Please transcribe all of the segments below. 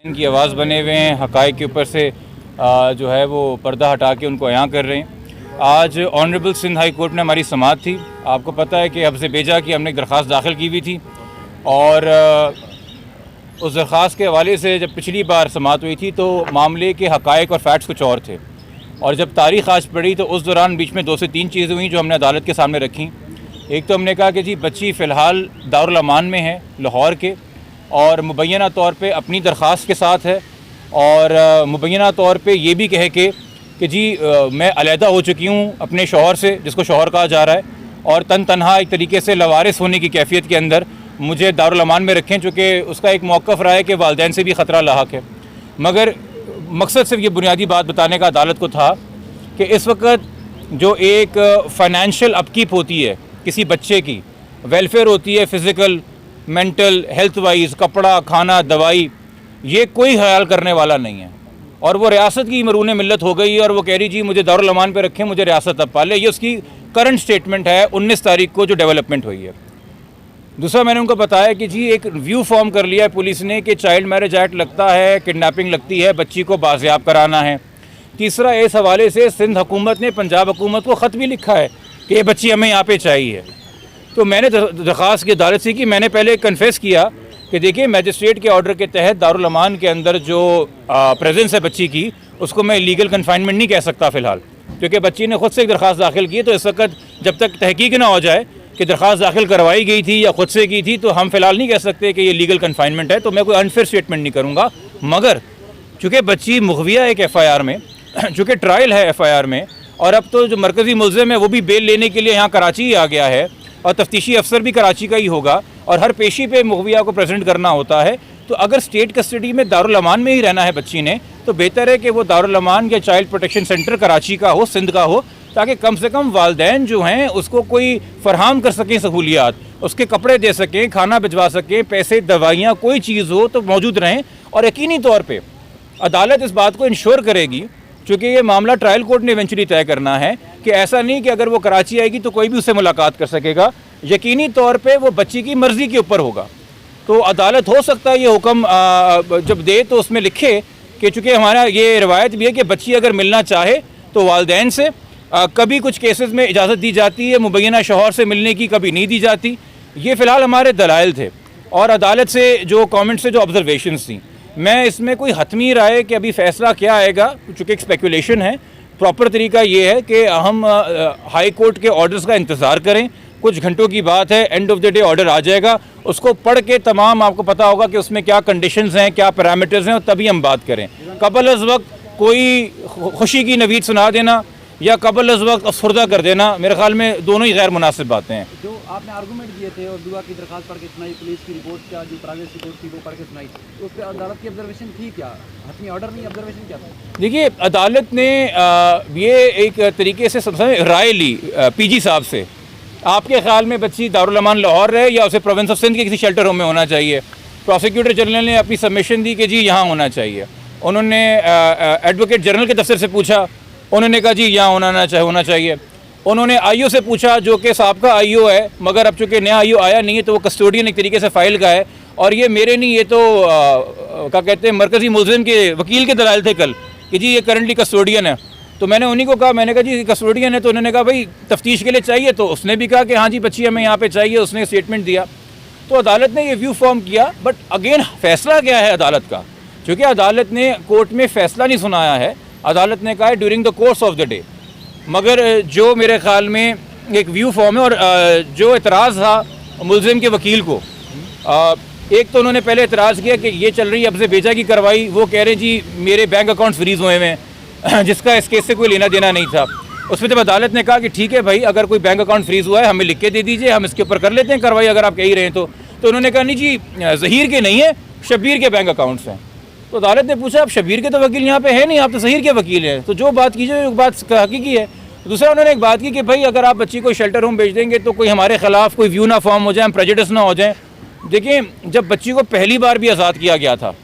इनकी आवाज़ बने हुए हैं, हक़ाइक़ के ऊपर से जो है वो पर्दा हटा के उनको अयां कर रहे हैं। आज ऑनरेबल सिंध हाई कोर्ट में हमारी समाअत थी। आपको पता है कि हफ्ज़ बेजा की हमने एक दरख्वास्त दाखिल की हुई थी और उस दरख्वास्त के हवाले से जब पिछली बार समाअत हुई थी तो मामले के हक़ाइक़ और फैक्ट्स कुछ और थे, और जब तारीख़ आज पड़ी तो उस दौरान बीच में 2 से 3 चीज़ें हुई जो हमने अदालत के सामने रखी। एक तो हमने कहा कि जी बच्ची फ़िलहाल दारुल अमान में है लाहौर के, और मुबैना तौर पे अपनी दरख्वास्त के साथ है, और मुबैना तौर पे ये भी कहे कि जी मैं अलहदा हो चुकी हूँ अपने शौहर से, जिसको शौहर कहा जा रहा है, और तनहा एक तरीके से लवारिस होने की कैफियत के अंदर मुझे दारुल अमान में रखें, चूँकि उसका एक मौक़िफ़ रहा है कि वालिदैन से भी ख़तरा लाहक है। मगर मकसद सिर्फ ये बुनियादी बात बताने का अदालत को था कि इस वक्त जो एक फ़ाइनेंशियल अपकीप होती है किसी बच्चे की, वेलफेयर होती है फ़िज़िकल मेंटल हेल्थ वाइज, कपड़ा खाना दवाई, ये कोई ख्याल करने वाला नहीं है। और वो रियासत की मरून मिल्लत हो गई है और वो कह रही जी मुझे दारुल अमान पे रखें, मुझे रियासत अब पाले। ये उसकी करंट स्टेटमेंट है 19 तारीख को जो डेवलपमेंट हुई है। दूसरा, मैंने उनको बताया कि जी एक व्यू फॉर्म कर लिया है पुलिस ने कि चाइल्ड मैरिज एक्ट लगता है, किडनैपिंग लगती है, बच्ची को बाजियाब कराना है। तीसरा, इस हवाले से सिंध हुकूमत ने पंजाब हुकूमत को ख़त भी लिखा है कि ये बच्ची हमें यहाँ पे चाहिए। तो मैंने दरख्वास्त की अदालत से की, मैंने पहले कन्फेस किया कि देखिए मैजिस्ट्रेट के ऑर्डर के तहत दारुल अमान के अंदर जो प्रेजेंस है बच्ची की, उसको मैं इलीगल कन्फाइनमेंट नहीं कह सकता फ़िलहाल, क्योंकि बच्ची ने ख़ुद से एक दरख्वास्त दाखिल की है। तो इस वक्त जब तक तहकीक ना हो जाए कि दरख्वास्त दाखिल करवाई गई थी या ख़ुद से की थी, तो हम फ़िलहाल नहीं कह सकते कि ये लीगल कन्फाइनमेंट है। तो मैं कोई अनफेयर स्टेटमेंट नहीं करूँगा। मगर चूँकि बच्ची मुखविया एक FIR में, चूँकि ट्रायल है FIR में, और अब तो जो मरकज़ी मुल्ज़िम है वो भी बेल लेने के लिए यहाँ कराची ही आ गया है, और तफ्तीशी अफसर भी कराची का ही होगा, और हर पेशी पे मुखविया को प्रेजेंट करना होता है। तो अगर स्टेट कस्टडी में दारुल अमान में ही रहना है बच्ची ने, तो बेहतर है कि वो दारुल अमान या चाइल्ड प्रोटेक्शन सेंटर कराची का हो, सिंध का हो, ताकि कम से कम वालिदैन जो हैं उसको कोई फरहम कर सकें सहूलियात, उसके कपड़े दे सकें, खाना भिजवा सकें, पैसे दवाइयाँ कोई चीज़ हो तो मौजूद रहें। और यकीनी तौर पर अदालत इस बात को इंश्योर करेगी, चूँकि ये मामला ट्रायल कोर्ट ने इवेंचुअली तय करना है, कि ऐसा नहीं कि अगर वो कराची आएगी तो कोई भी उससे मुलाकात कर सकेगा। यकीनी तौर पे वो बच्ची की मर्ज़ी के ऊपर होगा। तो अदालत हो सकता है ये हुक्म जब दे तो उसमें लिखे कि चूँकि हमारा ये रवायत भी है कि बच्ची अगर मिलना चाहे तो वालिदैन से कभी कुछ केसेस में इजाज़त दी जाती है, मुबैना शौहर से मिलने की कभी नहीं दी जाती। ये फ़िलहाल हमारे दलाइल थे, और अदालत से जो कॉमेंट से जो ऑब्जर्वेशंस थी, मैं इसमें कोई हतमी राय कि अभी फ़ैसला क्या आएगा, चूँकि एक स्पेकुलेशन है। प्रॉपर तरीका ये है कि हम हाई कोर्ट के ऑर्डर्स का इंतज़ार करें। कुछ घंटों की बात है, end of the day order आ जाएगा, उसको पढ़ के तमाम आपको पता होगा कि उसमें क्या कंडीशंस हैं, क्या पैरामीटर्स हैं, और तभी हम बात करें। कबल अज़ वक्त कोई खुशी की नवीद सुना देना या कबल अज़ वक्त अफसरदा कर देना, मेरे ख्याल में दोनों ही गैर मुनासिब बातें हैं। जो आपने आर्गूमेंट दिए थे और दुआ की दरख्वास्त पढ़ के सुनाई, पुलिस की रिपोर्ट का जो प्राइवेट रिपोर्ट थी वो पढ़ के सुनाई, तो उस पर अदालत की ऑब्जर्वेशन थी क्या? हतमी ऑर्डर नहीं, ऑब्जर्वेशन क्या था? देखिए, अदालत ने ये एक तरीके से सबसे राय ली PG साहब से। आपके ख्याल में बच्ची दारुल अमान लाहौर रहे या उसे प्रोविंस ऑफ सिंध के किसी शेल्टर होम में होना चाहिए? प्रोसिक्यूटर जनरल ने अपनी सबमिशन दी कि जी यहाँ होना चाहिए। उन्होंने एडवोकेट जनरल के दफ्तर से पूछा, उन्होंने कहा जी यहाँ होना चाहिए। उन्होंने IO से पूछा, जो कि साहबका IO है, मगर अब चूँकि नया IO आया नहीं है तो वो कस्टोडियन एक तरीके से फ़ाइल का है, और ये मेरे नहीं, ये तो क्या कहते हैं मरकज़ी मुल्ज़िम के वकील के दलाइल थे कल कि जी ये करंटली कस्टोडियन है। तो मैंने उन्हीं को कहा, मैंने कहा जी कस्टोडियन है, तो उन्होंने कहा भाई तफ्तीश के लिए चाहिए, तो उसने भी कहा कि हाँ जी बच्ची हमें यहाँ पे चाहिए, उसने स्टेटमेंट दिया। तो अदालत ने ये व्यू फॉर्म किया। बट अगेन फ़ैसला क्या है अदालत का? चूँकि अदालत ने कोर्ट में फ़ैसला नहीं सुनाया है, अदालत ने कहा है during the course of the day. मगर जो मेरे ख़्याल में एक व्यू फॉर्म है, और जो एतराज़ था मुल्ज़िम के वकील को, एक तो उन्होंने पहले एतराज़ किया कि ये चल रही है हफ्ज़ बेजा की कार्रवाई, वो कह रहे हैं जी मेरे बैंक अकाउंट्स फ्रीज़ हुए हैं, जिसका इस केस से कोई लेना देना नहीं था। उसमें जब अदालत ने कहा कि ठीक है भाई, अगर कोई बैंक अकाउंट फ्रीज़ हुआ है हमें लिख के दे दीजिए, हम इसके ऊपर कर लेते हैं कार्रवाई, अगर आप कह ही रहे हैं तो उन्होंने कहा नहीं जी ज़हीर के नहीं है, शब्बीर के बैंक अकाउंट्स हैं। तो अदालत ने पूछा, आप शब्बीर के तो वकील यहाँ पे है नहीं, आप तो ज़हीर के वकील हैं, तो जो बात कीजिए वो बात हकीकी है। दूसरा, उन्होंने एक बात की कि भाई अगर आप बच्ची को शेल्टर होम भेज देंगे तो कोई हमारे ख़िलाफ़ कोई व्यू ना फॉर्म हो जाए, हम प्रेजुडिस ना हो जाए। देखिए, जब बच्ची को पहली बार भी आज़ाद किया गया था,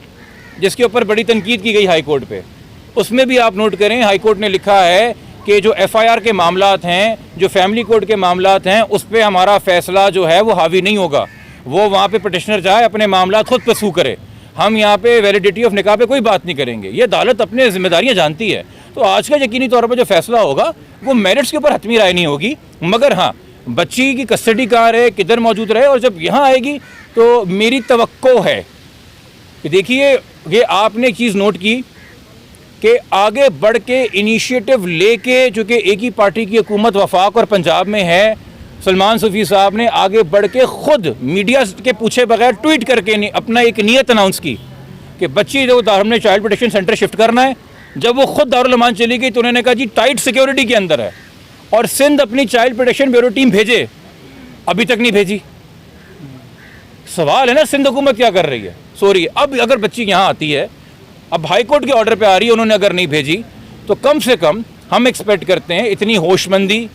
जिसके ऊपर बड़ी तनकीद की गई हाई कोर्ट पे, उसमें भी आप नोट करें हाई कोर्ट ने लिखा है कि जो FIR के मामलात हैं, जो फैमिली कोर्ट के मामलात हैं, उस पर हमारा फ़ैसला जो है वो हावी नहीं होगा। वो वहाँ पे पटिशनर जाए अपने मामलात खुद परसू करे, हम यहाँ पे वैलिडिटी ऑफ निकाह पे कोई बात नहीं करेंगे। ये अदालत अपने जिम्मेदारियाँ जानती है। तो आज का यकीनी तौर पर जो फैसला होगा वो मेरिट्स के ऊपर हतमी राय नहीं होगी, मगर हाँ बच्ची की कस्टडी कहाँ रहे, किधर मौजूद रहे, और जब यहाँ आएगी तो मेरी तवक्को है कि देखिए ये आपने एक चीज़ नोट की कि आगे बढ़ के इनिशिएटिव लेके, चूँकि एक ही पार्टी की हुकूमत वफाक और पंजाब में है, सलमान सूफी साहब ने आगे बढ़ के खुद मीडिया के पूछे बगैर ट्वीट करके अपना एक नीयत अनाउंस की कि बच्ची जो हमने चाइल्ड प्रोटेक्शन सेंटर शिफ्ट करना है। जब वो खुद दारुल अमान चली गई तो उन्होंने कहा जी टाइट सिक्योरिटी के अंदर है, और सिंध अपनी चाइल्ड प्रोटेक्शन ब्यूरो टीम भेजे, अभी तक नहीं भेजी। सवाल है ना सिंध हुकूमत क्या कर रही है। सॉरी, अब अगर बच्ची यहाँ आती है, अब हाई कोर्ट के ऑर्डर पे आ रही है, उन्होंने अगर नहीं भेजी तो कम से कम हम एक्सपेक्ट करते हैं इतनी होशमंदी,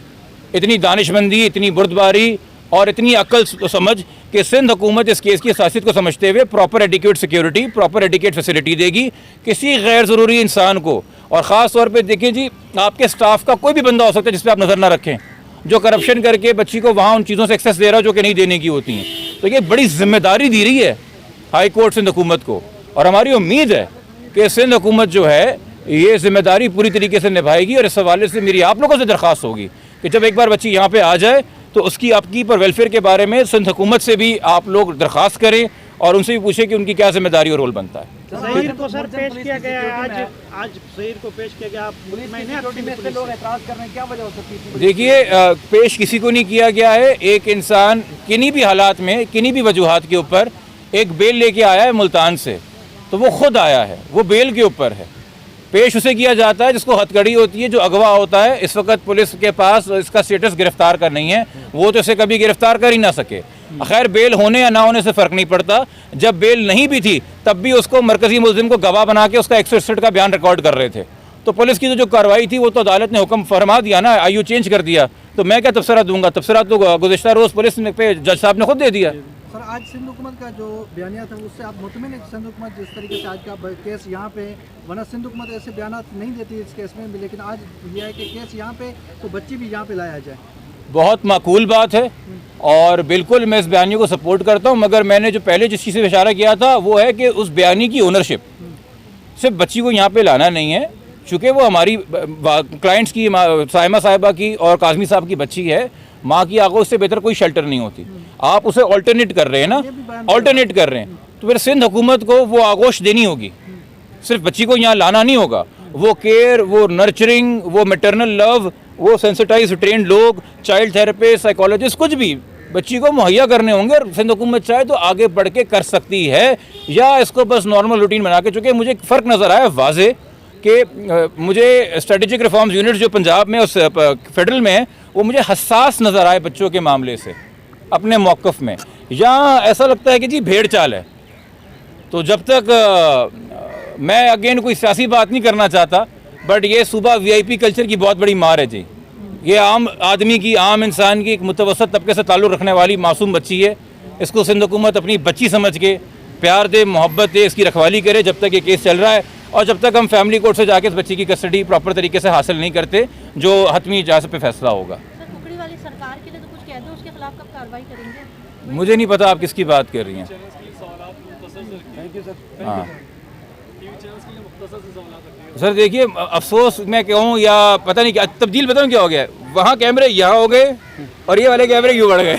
इतनी दानिशमंदी, इतनी बुर्दबारी और इतनी अक्ल समझ कि सिंध हुकूमत इस केस की हसासियत को समझते हुए proper adequate security, proper adequate facility देगी किसी गैर ज़रूरी इंसान को। और ख़ास तौर पे देखिए जी, आपके स्टाफ का कोई भी बंदा हो सकता है जिस पर आप नज़र ना रखें, जो करप्शन करके बच्ची को वहाँ उन चीज़ों से एक्सेस दे रहा हो जो कि नहीं देने की होती हैं। तो ये बड़ी जिम्मेदारी दी रही है हाई कोर्ट सिंध हुकूमत को, और हमारी उम्मीद है कि सिंध हुकूमत जो है ये जिम्मेदारी पूरी तरीके से निभाएगी। और इस हवाले से मेरी आप लोगों से दरख्वास्त होगी कि जब एक बार बच्ची यहाँ पे आ जाए तो उसकी आपकी पर वेलफेयर के बारे में सिंध हुकूमत से भी आप लोग दरख्वास्त करें और उनसे भी पूछें कि उनकी क्या जिम्मेदारी और रोल बनता है। ज़हीर को सर पेश किया गया है, आज ज़हीर को पेश किया गया, लोग एतराज़ कर रहे हैं, क्या वजह हो सकती है? देखिए पेश किसी को नहीं किया गया है। एक इंसान किन्हीं भी हालात में, किन्हीं भी वजूहात के ऊपर एक बेल लेके आया है मुल्तान से, तो वो खुद आया है, वो बेल के ऊपर है। पेश उसे किया जाता है जिसको हथकड़ी होती है, जो अगवा होता है। इस वक्त पुलिस के पास इसका स्टेटस गिरफ्तार का नहीं है, वो तो इसे कभी गिरफ्तार कर ही ना सके। खैर बेल होने या ना होने से फ़र्क नहीं पड़ता। जब बेल नहीं भी थी तब भी उसको मरकज़ी मुल्ज़िम को गवाह बना के उसका 161 का बयान रिकॉर्ड कर रहे थे। तो पुलिस की जो कार्रवाई थी वो तो अदालत ने हुक्म फरमा दिया ना, आयु चेंज कर दिया, तो मैं क्या तबसरा दूंगा? तबसरा तो गुज़िश्ता रोज़ पुलिस पे जज साहब ने खुद दे दिया। सर आज सिंध हुकूमत का जो बयानिया था उससे आप मुतमिन है? सिंध हुकूमत जिस तरीके से आज का केस यहाँ पे, वरना सिंध हुकूमत ऐसे बयान नहीं देती इस केस में भी, लेकिन आज यह है कि केस यहाँ पे तो बच्ची भी यहाँ पे लाया जाए, बहुत माकूल बात है और बिल्कुल मैं इस बयानी को सपोर्ट करता हूँ। मगर मैंने जो पहले जिस चीज़ से इशारा किया था वो है कि उस बयानी की ओनरशिप सिर्फ बच्ची को यहाँ पे लाना नहीं है, चूँकि वो हमारी क्लाइंट्स की साइमा साहिबा की और काज़मी साहब की बच्ची है। माँ की आगोश से बेहतर कोई शेल्टर नहीं होती। आप उसे ऑल्टरनेट कर रहे हैं ना, ऑल्टरनेट कर रहे हैं, तो फिर सिंध हुकूमत को वो आगोश देनी होगी। सिर्फ बच्ची को यहाँ लाना नहीं होगा, वो केयर, वो नर्चरिंग, वो मैटरनल लव, वो सेंसिटाइज ट्रेंड लोग, चाइल्ड थेरेपिस्ट, साइकोलॉजिस्ट, कुछ भी बच्ची को मुहैया करने होंगे। और सिंध हुकूमत चाहे तो आगे बढ़ के कर सकती है, या इसको बस नॉर्मल रूटीन बना के। चूँकि मुझे फ़र्क नज़र आया वाज़े कि मुझे स्ट्रेटेजिक रिफॉर्म्स यूनिट जो पंजाब में और फेडरल में है वो मुझे हसास नज़र आए बच्चों के मामले से अपने मौक़िफ़ में। यहाँ ऐसा लगता है कि जी भेड़ चाल है। तो जब तक मैं अगेन कोई सियासी बात नहीं करना चाहता, बट ये सूबा VIP कल्चर की बहुत बड़ी मार है जी। ये आम आदमी की, आम इंसान की, एक मुतवसत तबके से ताल्लुक़ रखने वाली मासूम बच्ची है। इसको सिंध हुकूमत अपनी बच्ची समझ के प्यार दे, मोहब्बत दे, इसकी रखवाली करे जब तक ये केस चल रहा है, और जब तक हम फैमिली कोर्ट से जाके इस बच्ची की कस्टडी प्रॉपर तरीके से हासिल नहीं करते, जो हतमी इजाज़त पे फैसला होगा। सर कुकड़ी वाली सरकार के लिए तो कुछ कह दो, उसके खिलाफ कब कार्रवाई करेंगे? मुझे नहीं पता आप किसकी बात कर रही हैं। हाँ सर देखिए, अफसोस मैं कहूँ या पता नहीं क्या तब्दील, बताऊँ क्या हो गया, वहाँ कैमरे यहाँ हो गए और ये वाले कैमरे यूँ बढ़ गए।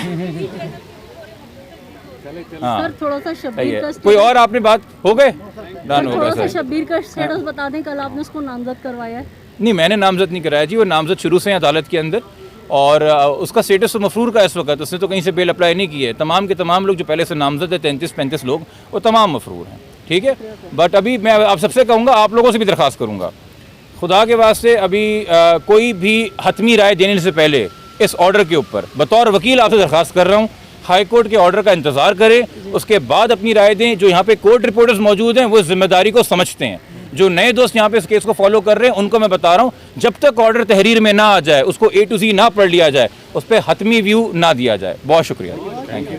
हाँ सर थोड़ा सा शब्बीर का कोई और आपने बात हो गए डन हो थोड़ा गया सा सर। शब्बीर का स्टेटस बता दें, कल आपने उसको नामजद करवाया है। नहीं, मैंने नामजद नहीं कराया जी, वो नामजद शुरू से है अदालत के अंदर, और उसका स्टेटस तो मफरूर का इस वक्त, उसने तो कहीं से बेल अप्लाई नहीं की है। तमाम के तमाम लोग जो पहले से नामजद है 33-35 लोग, वो तमाम मफरूर हैं, ठीक है। बट अभी मैं आप सबसे कहूँगा, आप लोगों से भी दरख्वास्त करूँगा, खुदा के वास्ते अभी कोई भी हतमी राय देने से पहले इस ऑर्डर के ऊपर बतौर वकील आपसे दरख्वास्त कर रहा हूँ, हाई कोर्ट के ऑर्डर का इंतज़ार करें, उसके बाद अपनी राय दें। जो यहाँ पे कोर्ट रिपोर्टर्स मौजूद हैं वो जिम्मेदारी को समझते हैं। जो नए दोस्त यहाँ पे इस केस को फॉलो कर रहे हैं उनको मैं बता रहा हूँ, जब तक ऑर्डर तहरीर में ना आ जाए, उसको A to Z ना पढ़ लिया जाए, उस पर हतमी व्यू ना दिया जाए। बहुत शुक्रिया, थैंक यू।